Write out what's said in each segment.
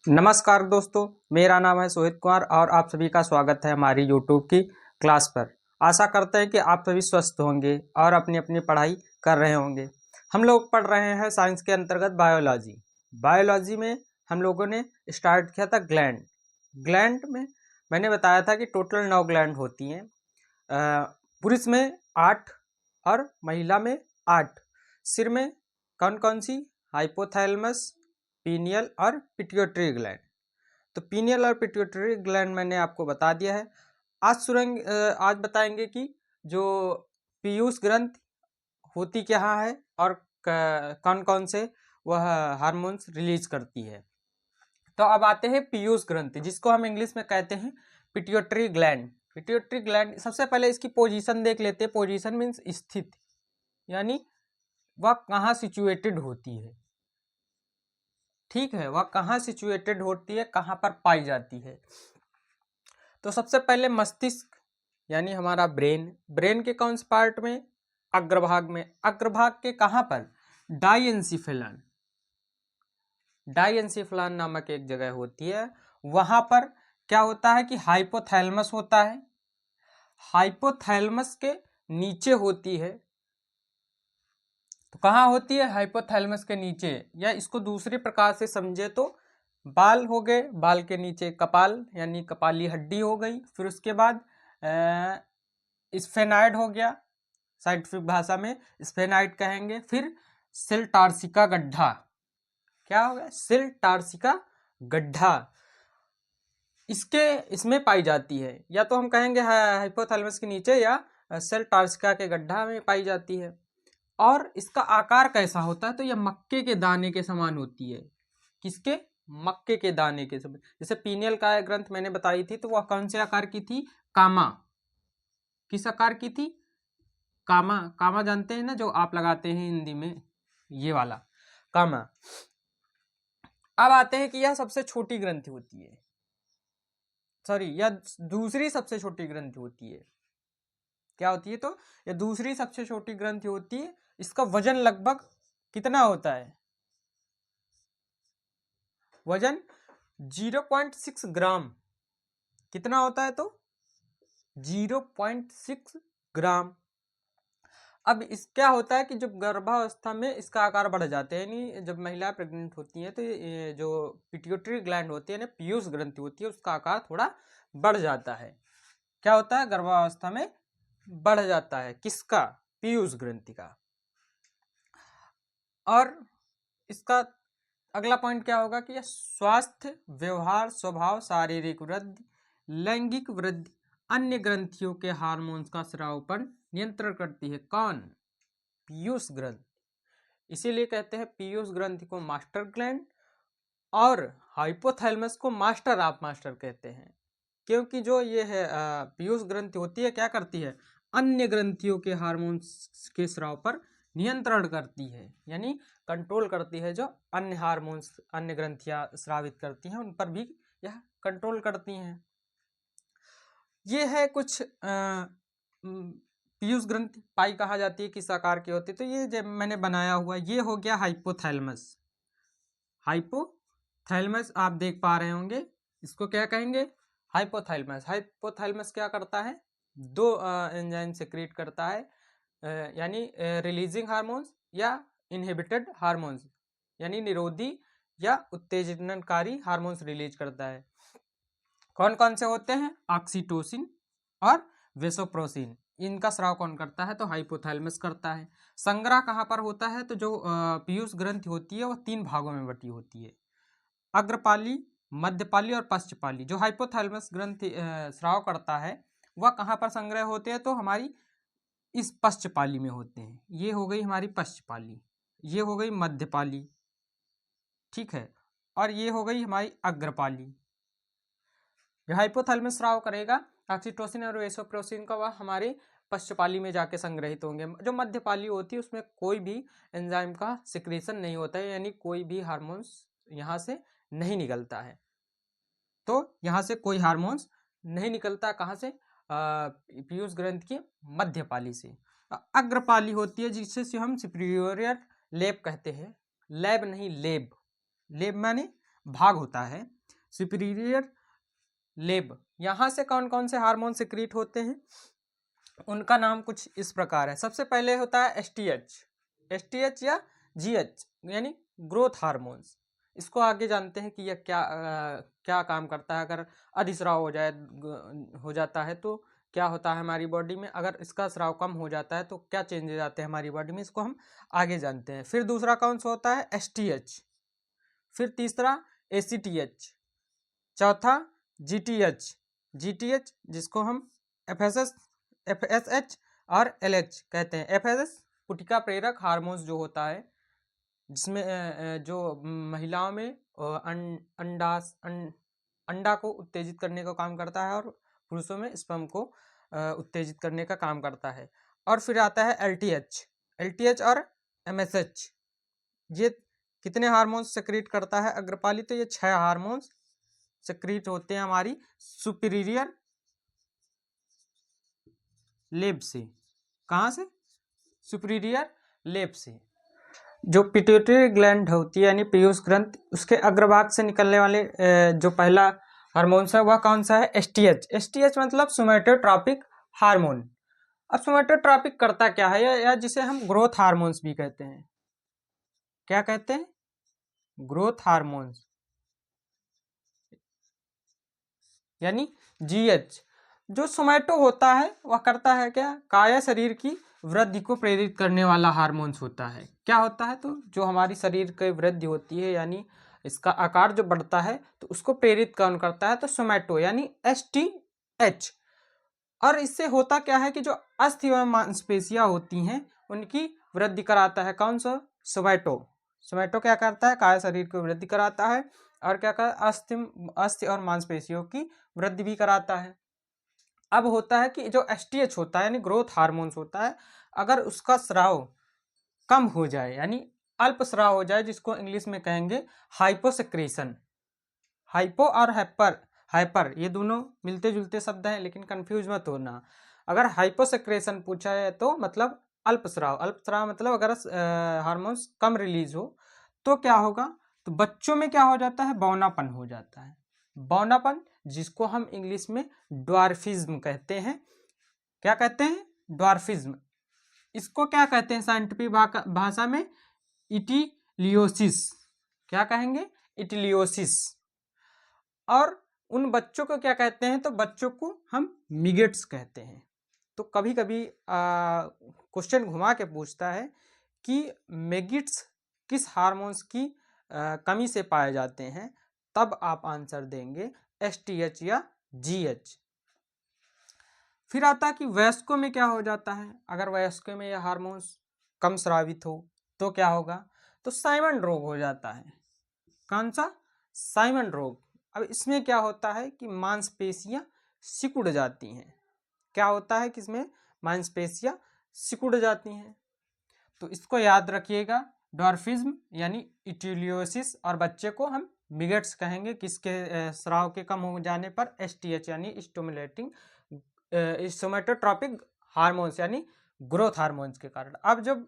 नमस्कार दोस्तों, मेरा नाम है सोहित कुमार और आप सभी का स्वागत है हमारी यूट्यूब की क्लास पर। आशा करते हैं कि आप सभी स्वस्थ होंगे और अपनी अपनी पढ़ाई कर रहे होंगे। हम लोग पढ़ रहे हैं साइंस के अंतर्गत बायोलॉजी। बायोलॉजी में हम लोगों ने स्टार्ट किया था ग्लैंड। ग्लैंड में मैंने बताया था कि टोटल 9 ग्लैंड होती हैं। पुरुष में 8 और महिला में 8। सिर में कौन कौन सी? हाइपोथैलेमस, पीनियल और पिट्यूटरी ग्लैंड। तो पीनियल और पिट्यूटरी ग्लैंड मैंने आपको बता दिया है। आज बताएंगे कि जो पीयूष ग्रंथि होती क्या है और कौन कौन से वह हार्मोन्स रिलीज करती है। तो अब आते हैं पीयूष ग्रंथि, जिसको हम इंग्लिश में कहते हैं पिट्यूटरी ग्लैंड। पिट्यूटरी ग्लैंड, सबसे पहले इसकी पोजीशन देख लेते हैं। पोजीशन मीन्स स्थित, यानी वह कहाँ सिचुएटेड होती है। ठीक है, वह कहाँ सिचुएटेड होती है, कहाँ पर पाई जाती है। तो सबसे पहले मस्तिष्क यानी हमारा ब्रेन के कौन से पार्ट में? अग्रभाग में। अग्रभाग के कहाँ पर? डाइएन्सिफेलन नामक एक जगह होती है। वहां पर क्या होता है कि हाइपोथैलेमस होता है। हाइपोथैलेमस के नीचे होती है। तो कहाँ होती है? हाइपोथैलेमस के नीचे, या इसको दूसरे प्रकार से समझे तो बाल हो गए, बाल के नीचे कपाल यानी कपाली हड्डी हो गई। फिर उसके बाद स्फेनाइड हो गया, साइंटिफिक भाषा में स्फेनाइड कहेंगे। फिर सेल टार्सिका गड्ढा, क्या हो गया? सेल टार्सिका गड्ढा इसमें पाई जाती है। या तो हम कहेंगे हाइपोथैलेमस के नीचे, या सेल टार्सिका के गड्ढा में पाई जाती है। और इसका आकार कैसा होता है? तो यह मक्के के दाने के समान होती है। किसके? मक्के के दाने के समान। जैसे पीनियल का ग्रंथ मैंने बताई थी, तो वह कौन से आकार की थी? कामा। किस आकार की थी? कामा। कामा जानते हैं ना, जो आप लगाते हैं हिंदी में, ये वाला कामा। अब आते हैं कि यह सबसे छोटी ग्रंथि होती है। सॉरी, यह दूसरी सबसे छोटी ग्रंथि होती है। क्या होती है? तो यह दूसरी सबसे छोटी ग्रंथि होती है। इसका वजन लगभग कितना होता है? वजन 0.6 ग्राम। कितना होता है? तो 0.6 ग्राम। अब इस क्या होता है कि जब गर्भावस्था में इसका आकार बढ़ जाते हैं, यानी जब महिला प्रेग्नेंट होती है, तो ये जो पिट्यूटरी ग्लैंड होती है ना, पीयूष ग्रंथि होती है, उसका आकार थोड़ा बढ़ जाता है। क्या होता है? गर्भावस्था में बढ़ जाता है। किसका? पीयूष ग्रंथि का। और इसका अगला पॉइंट क्या होगा कि यह स्वास्थ्य, व्यवहार, स्वभाव, शारीरिक वृद्धि, लैंगिक वृद्धि, अन्य ग्रंथियों के हार्मोन्स का स्राव पर नियंत्रण करती है। कौन? पीयूष ग्रंथि। इसीलिए कहते हैं पीयूष ग्रंथि को मास्टर ग्लैंड और हाइपोथैलेमस को मास्टर ऑफ मास्टर कहते हैं। क्योंकि जो ये है पीयूष ग्रंथि होती है, क्या करती है? अन्य ग्रंथियों के हार्मोन्स के स्राव पर नियंत्रण करती है, यानी कंट्रोल करती है। जो अन्य हार्मोन्स, अन्य ग्रंथियां स्रावित करती हैं, उन पर भी यह कंट्रोल करती हैं। ये है कुछ पीयूष ग्रंथि पाई कहा जाती है, किस आकार की होती है। तो ये जब मैंने बनाया हुआ, ये हो गया हाइपोथैलेमस। हाइपोथैलेमस आप देख पा रहे होंगे, इसको क्या कहेंगे? हाइपोथैलेमस। हाइपोथैलेमस क्या करता है? दो एंजाइम सेक्रेट करता है, यानी रिलीजिंग हार्मोन्स या इनहिबिटेड हार्मोन्स, यानी निरोधी या उत्तेजनकारी हार्मोन्स रिलीज करता है। कौन कौन से होते हैं? ऑक्सीटोसिन और वेसोप्रोसिन। इनका स्राव कौन करता है? तो हाइपोथैलेमस करता है। संग्रह कहाँ पर होता है? तो जो पीयूष ग्रंथि होती है, वह 3 भागों में बटी होती है, अग्रपाली, मध्यपाली और पश्चपाली। जो हाइपोथैलेमस ग्रंथि स्राव करता है, वह कहाँ पर संग्रह होते हैं? तो हमारी इस पश्चपाली में होते हैं। ये हो गई हमारी पश्चपाली, ये हो गई मध्यपाली, ठीक है, और ये हो गई हमारी अग्रपाली। हाइपोथैलेमस स्राव करेगा ऑक्सीटोसिन और वेसोप्रोसिन का, वह हमारे पश्चपाली में जाके संग्रहित होंगे। जो मध्यपाली होती है, उसमें कोई भी एंजाइम का सिक्रेशन नहीं होता है, यानी कोई भी हार्मोन्स यहाँ से नहीं निकलता है। तो यहाँ से कोई हार्मोन्स नहीं निकलता। कहाँ से? पीयूष ग्रंथि की मध्यपाली से। अग्रपाली होती है, जिसे हम सुपीरियर लेब कहते हैं। लैब नहीं, लेब। लेब माने भाग होता है सुपीरियर लेब। यहाँ से कौन कौन से हार्मोन सिक्रीट होते हैं, उनका नाम कुछ इस प्रकार है। सबसे पहले होता है एसटीएच या जीएच यानी ग्रोथ हार्मोन्स। इसको आगे जानते हैं कि यह क्या काम करता है। अगर अधिस्राव हो जाता है तो क्या होता है हमारी बॉडी में, अगर इसका स्राव कम हो जाता है तो क्या चेंजेस आते हैं हमारी बॉडी में, इसको हम आगे जानते हैं। फिर दूसरा कौन सा होता है एसटीएच, फिर तीसरा एसीटीएच, चौथा जीटीएच जिसको हम एफएसएच और एलएच कहते हैं। एफएसएच पुटिका प्रेरक हार्मोन्स जो होता है, जिसमें जो महिलाओं में अंडा को उत्तेजित करने का काम करता है और पुरुषों में स्पर्म को उत्तेजित करने का काम करता है। और फिर आता है एलटीएच और एमएसएच। ये कितने हार्मोन्स सेक्रेट करता है अग्रपाली, तो ये 6 हार्मोन्स सेक्रेट होते हैं हमारी सुपीरियर लेब से। कहाँ से? सुपीरियर लेब से। जो पिट्यूटरी ग्लैंड होती है यानी पीयूष ग्रंथि, उसके अग्रभाग से निकलने वाले जो पहला हार्मोन्स है वह कौन सा है एसटीएच मतलब सोमैटोट्रॉपिक हार्मोन। अब सोमैटोट्रॉपिक करता क्या है, या जिसे हम ग्रोथ हार्मोन्स भी कहते हैं। क्या कहते हैं? ग्रोथ हार्मोन्स यानी जीएच। जो सोमैटो होता है वह करता है क्या, काया शरीर की वृद्धि को प्रेरित करने वाला हार्मोन्स होता है। क्या होता है, तो जो हमारी शरीर की वृद्धि होती है यानी इसका आकार जो बढ़ता है तो उसको प्रेरित कौन करता है, तो सोमैटो यानी एसटीएच। और इससे होता क्या है कि जो अस्थि एवं मांसपेशियां होती हैं उनकी वृद्धि कराता है कौन सा, सोमैटो क्या करता है, काय शरीर की वृद्धि कराता है और क्या करता है, अस्थि और मांसपेशियों की वृद्धि भी कराता है। अब होता है कि जो एसटीएच होता है यानी ग्रोथ हार्मोन्स होता है, अगर उसका स्राव कम हो जाए यानी अल्प स्राव हो जाए, जिसको इंग्लिश में कहेंगे हाइपोसेक्रेशन। हाइपो और हाइपर ये दोनों मिलते जुलते शब्द हैं, लेकिन कंफ्यूज मत होना। अगर हाइपोसेक्रेशन पूछा है तो मतलब अल्प स्राव मतलब अगर हार्मोन्स कम रिलीज हो तो क्या होगा, तो बच्चों में क्या हो जाता है, बौनापन हो जाता है। बौनापन जिसको हम इंग्लिश में ड्वार्फिज्म कहते हैं। क्या कहते हैं? ड्वार्फिज्म। इसको क्या कहते हैं साइंटिफिक भाषा में, इटिलियोसिस। क्या कहेंगे? इटिलियोसिस। और उन बच्चों को क्या कहते हैं, तो बच्चों को हम मिगेट्स कहते हैं। तो कभी कभी क्वेश्चन घुमा के पूछता है कि मेगिट्स किस हार्मोन्स की कमी से पाए जाते हैं, तब आप आंसर देंगे एसटीएच या जीएच। फिर आता है कि वयस्कों में क्या हो जाता है, अगर वयस्कों में यह हार्मोन्स कम स्रावित हो तो क्या होगा, तो साइमन रोग हो जाता है। कौन सा? साइमन रोग। अब इसमें क्या होता है कि मांसपेशियां सिकुड़ जाती हैं। क्या होता है कि इसमें मांसपेशियां सिकुड़ जाती हैं। तो इसको याद रखिएगा, ड्वार्फिज्म यानी इटिलियोसिस, और बच्चे को हम मिगेट्स कहेंगे किसके स्राव के कम हो जाने पर, एसटीएच यानी स्टिमुलेटिंग सोमैटोट्रॉपिक हार्मोन्स यानी ग्रोथ हार्मोन्स के कारण। अब जब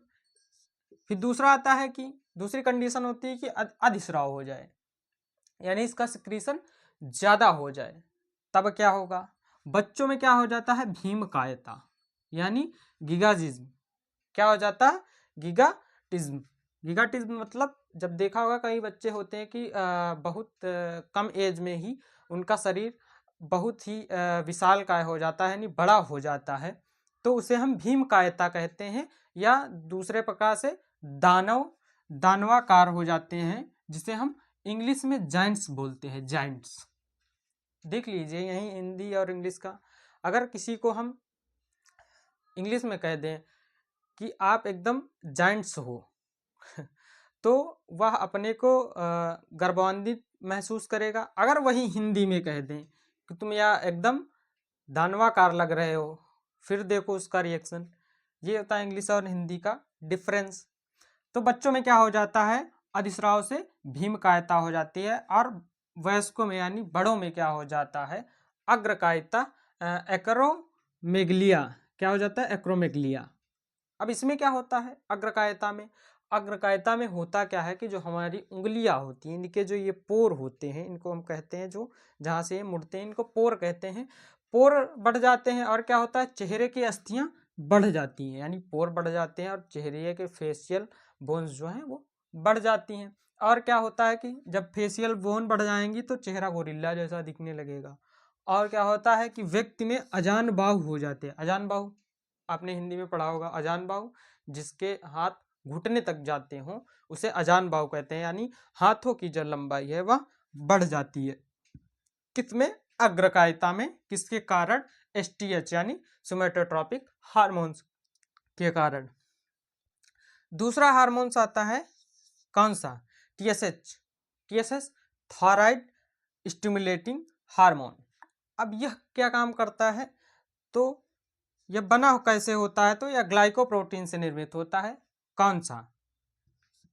फिर दूसरा आता है कि दूसरी कंडीशन होती है कि अधिस्राव हो जाए यानी इसका सिक्रीशन ज़्यादा हो जाए, तब क्या होगा, बच्चों में क्या हो जाता है, भीमकायता यानी गिगाजिज्म। क्या हो जाता है? गिगाटिज्म मतलब जब देखा होगा कई बच्चे होते हैं कि बहुत कम एज में ही उनका शरीर बहुत ही विशालकाय हो जाता है यानी बड़ा हो जाता है, तो उसे हम भीमकायता कहते हैं। या दूसरे प्रकार से दानवाकार हो जाते हैं, जिसे हम इंग्लिश में जाइंट्स बोलते हैं। जाइंट्स देख लीजिए, यही हिंदी और इंग्लिश का, अगर किसी को हम इंग्लिश में कह दें कि आप एकदम जाइंट्स हो तो वह अपने को गर्वान्वित महसूस करेगा। अगर वही हिंदी में कह दें कि तुम या एकदम दानवाकार लग रहे हो, फिर देखो उसका रिएक्शन। ये होता है इंग्लिश और हिंदी का डिफरेंस। तो बच्चों में क्या हो जाता है, अधिस्राव से भीमकायता हो जाती है, और वयस्कों में यानी बड़ों में क्या हो जाता है, अग्रकायता, एक्रोमेगलिया। क्या हो जाता है? एक्रोमेगलिया। अब इसमें क्या होता है अग्रकायता में, अग्रकायता में होता क्या है कि जो हमारी उंगलियां होती हैं, इनके जो ये पोर होते हैं, इनको हम कहते हैं, जो जहाँ से ये मुड़ते हैं इनको पोर कहते हैं। पोर बढ़ जाते हैं और क्या होता है, चेहरे की अस्थियां बढ़ जाती हैं, यानी पोर बढ़ जाते हैं और चेहरे के फेशियल बोन्स जो हैं वो बढ़ जाती हैं। और क्या होता है कि जब फेशियल बोन बढ़ जाएंगी तो चेहरा गोरिल्ला जैसा दिखने लगेगा। और क्या होता है कि व्यक्ति में अजान बाहु हो जाते हैं। अजान बाहु आपने हिंदी में पढ़ा होगा, अजान बाहु, जिसके हाथ घुटने तक जाते हों उसे अजान बाहु कहते हैं, यानी हाथों की जो लंबाई है वह बढ़ जाती है। किसमें, अग्रकायता में, किसके कारण, एसटीएच यानी सोमेटोट्रोपिक हार्मोन्स के कारण। दूसरा हार्मोन्स आता है कौन सा, TSH, TSH thyroid stimulating hormone. अब यह क्या काम करता है, तो यह बना कैसे होता है, तो यह ग्लाइकोप्रोटीन से निर्मित होता है। कौन सा,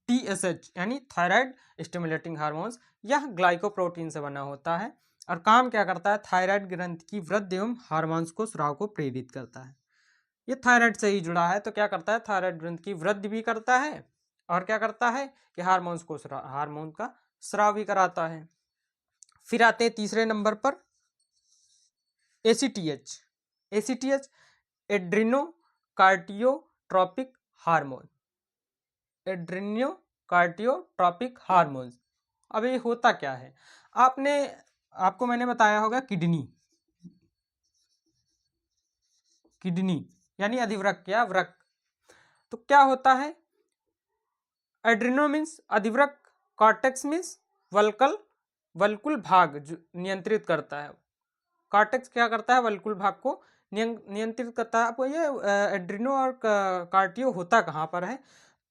टीएसएच यानी थायराइड स्टिमुलेटिंग हार्मोन्स, यह ग्लाइकोप्रोटीन से बना होता है और काम क्या करता है, थायराइड ग्रंथि की वृद्धि एवं हार्मोन्स को स्राव को प्रेरित करता है। ये थायराइड से ही जुड़ा है, तो क्या करता है, थायराइड ग्रंथि की वृद्धि भी करता है और क्या करता है कि हार्मोन्स को हार्मोन का स्राव भी कराता है। फिर आते हैं तीसरे नंबर पर ACTH. ACTH adreno corticotropic hormone, adreno corticotropic hormone. अब ये होता क्या है, आपको मैंने बताया होगा किडनी, किडनी यानी अधिवृक्क या वृक्क। तो क्या होता है, एड्रिनो मीन्स अधिवृक्क, कॉर्टेक्स मीन्स वल्कल, वल्कुल भाग जो नियंत्रित करता है। कॉर्टेक्स क्या करता है, वल्कुल भाग को नियंत्रित करता है। आपको ये एड्रिनो और कार्टियो होता कहाँ पर है,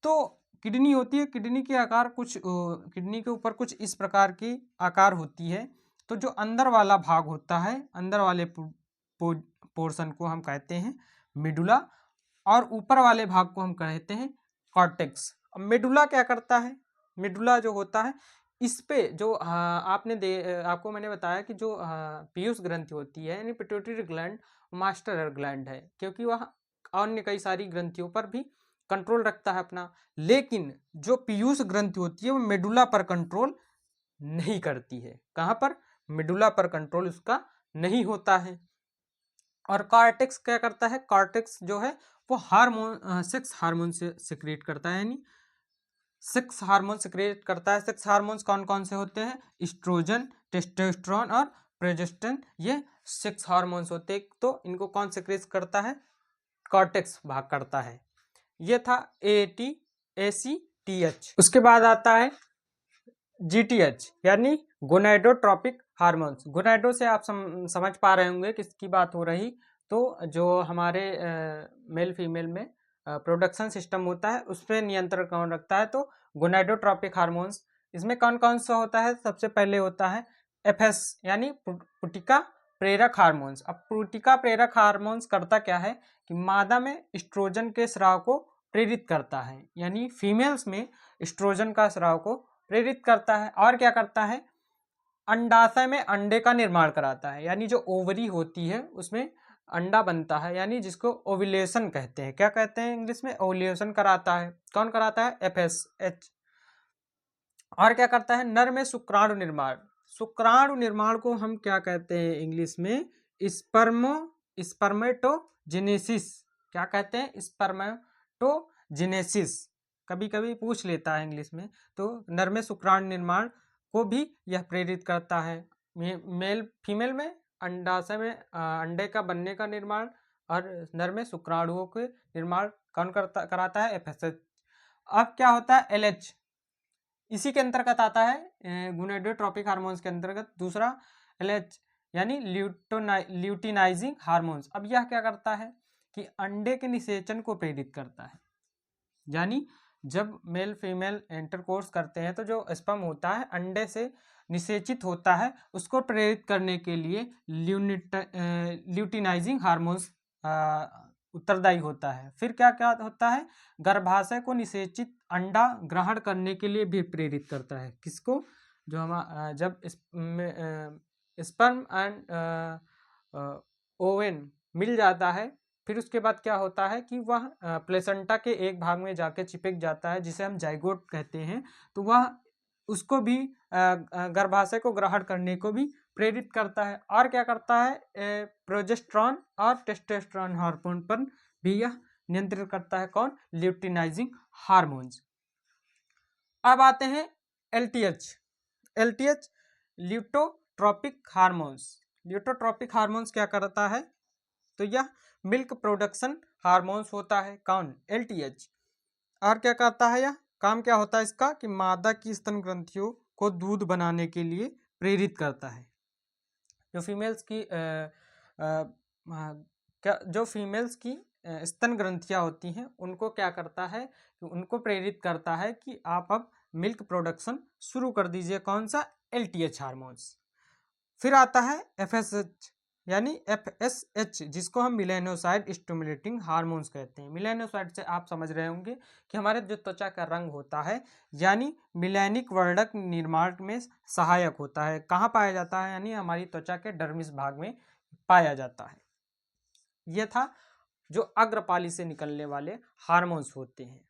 तो किडनी होती है। किडनी के आकार कुछ किडनी के ऊपर कुछ इस प्रकार की आकार होती है। तो जो अंदर वाला भाग होता है, अंदर वाले पोर्शन को हम कहते हैं मिडुला और ऊपर वाले भाग को हम कहते हैं कॉर्टेक्स। अब मेडुला क्या करता है, मेडुला जो होता है इस पे जो आपको मैंने बताया कि जो पीयूष ग्रंथि होती है यानी पिट्यूटरी ग्लैंड मास्टर ग्लैंड है, क्योंकि वह अन्य कई सारी ग्रंथियों पर भी कंट्रोल रखता है अपना। लेकिन जो पीयूष ग्रंथि होती है वो मेडुला पर कंट्रोल नहीं करती है। कहाँ पर, मेडुला पर कंट्रोल उसका नहीं होता है। और कॉर्टेक्स क्या करता है, कॉर्टेक्स जो है वो हार्मोन, सेक्स हार्मोन से सिक्रेट करता है, यानी सेक्स हार्मोन सिक्रेट करता है। सेक्स हार्मोन्स कौन कौन से होते हैं, एस्ट्रोजन, टेस्टोस्टेरोन और प्रोजेस्टेरोन, ये सेक्स हार्मोन्स होते हैं। तो इनको कौन सिक्रेट करता है, कॉर्टेक्स भाग करता है। ये था एटी एसीटीएच। उसके बाद आता है जीटीएच यानी गोनाडोट्रोपिक हार्मोन्स। गोनाडो से आप समझ पा रहे होंगे किसकी बात हो रही, तो जो हमारे मेल फीमेल में प्रोडक्शन सिस्टम होता है उस पर नियंत्रण कौन रखता है, तो गोनाडोट्रोपिक हार्मोन्स। इसमें कौन कौन सा होता है, सबसे पहले होता है एफएस यानी पुटिका प्रेरक हार्मोन्स। अब पुटिका प्रेरक हार्मोन्स करता क्या है कि मादा में एस्ट्रोजन के स्राव को प्रेरित करता है, यानी फीमेल्स में एस्ट्रोजन का स्राव को प्रेरित करता है। और क्या करता है, अंडाशय में अंडे का निर्माण कराता है, यानी जो ओवरी होती है उसमें अंडा बनता है, यानी जिसको ओव्यूलेशन कहते हैं। क्या कहते हैं इंग्लिश में, ओव्यूलेशन कराता है। कौन कराता है, एफएसएच। और क्या करता है, नर में शुक्राणु निर्माण। शुक्राणु निर्माण को हम क्या कहते हैं इंग्लिश में, स्पर्मेटोजेनेसिस। क्या कहते हैं, स्पर्मेटोजेनेसिस। कभी कभी पूछ लेता है इंग्लिश में। तो नर में शुक्राणु निर्माण को भी यह प्रेरित करता है। मेल फीमेल में अंडाशय में अंडे का बनने का निर्माण और नर में शुक्राणुओं के निर्माण कौन कराता है, एफएसएच। अब क्या होता है, एलएच इसी के अंतर्गत आता है, गोनाडोट्रोपिक हार्मोन्स के अंतर्गत। दूसरा एलएच यानी ल्यूटिनाइजिंग हार्मोन्स। अब यह क्या करता है कि अंडे के निषेचन को प्रेरित करता है, यानी जब मेल फीमेल इंटरकोर्स करते हैं तो जो स्पर्म होता है अंडे से निषेचित होता है, उसको प्रेरित करने के लिए ल्यूटिनाइजिंग हार्मोन्स उत्तरदायी होता है। फिर क्या क्या होता है, गर्भाशय को निषेचित अंडा ग्रहण करने के लिए भी प्रेरित करता है। किसको, जो हम जब स्पर्म एंड ओवेन मिल जाता है फिर उसके बाद क्या होता है कि वह प्लेसेंटा के एक भाग में जाके चिपक जाता है, जिसे हम जाइगोट कहते हैं। तो वह उसको भी गर्भाशय को ग्रहण करने को भी प्रेरित करता है। और क्या करता है, प्रोजेस्टेरॉन और टेस्टोस्टेरोन हार्मोन पर भी यह नियंत्रित करता है। कौन? Luteinizing hormones. अब आते हैं LTH. LTH luteotropic hormones. Luteotropic hormones क्या करता है? तो यह मिल्क प्रोडक्शन हार्मोन्स होता है। कौन? एलटीएच। और क्या करता है यह? काम क्या होता है इसका कि मादा की स्तन ग्रंथियों को दूध बनाने के लिए प्रेरित करता है। जो फीमेल्स की जो फीमेल्स की स्तन ग्रंथियां होती हैं, उनको क्या करता है कि उनको प्रेरित करता है कि आप अब मिल्क प्रोडक्शन शुरू कर दीजिए। कौन सा? LTH hormones. फिर आता है एफएसएच, यानी एफएसएच, जिसको हम मिलेनोसाइड स्टिमुलेटिंग हार्मोन्स कहते हैं। मिलेनोसाइड से आप समझ रहे होंगे कि हमारे जो त्वचा का रंग होता है, यानी मिलेनिक वर्णक निर्माण में सहायक होता है। कहाँ पाया जाता है? यानी हमारी त्वचा के डर्मिस भाग में पाया जाता है। यह था जो अग्रपाली से निकलने वाले हार्मोन्स होते हैं।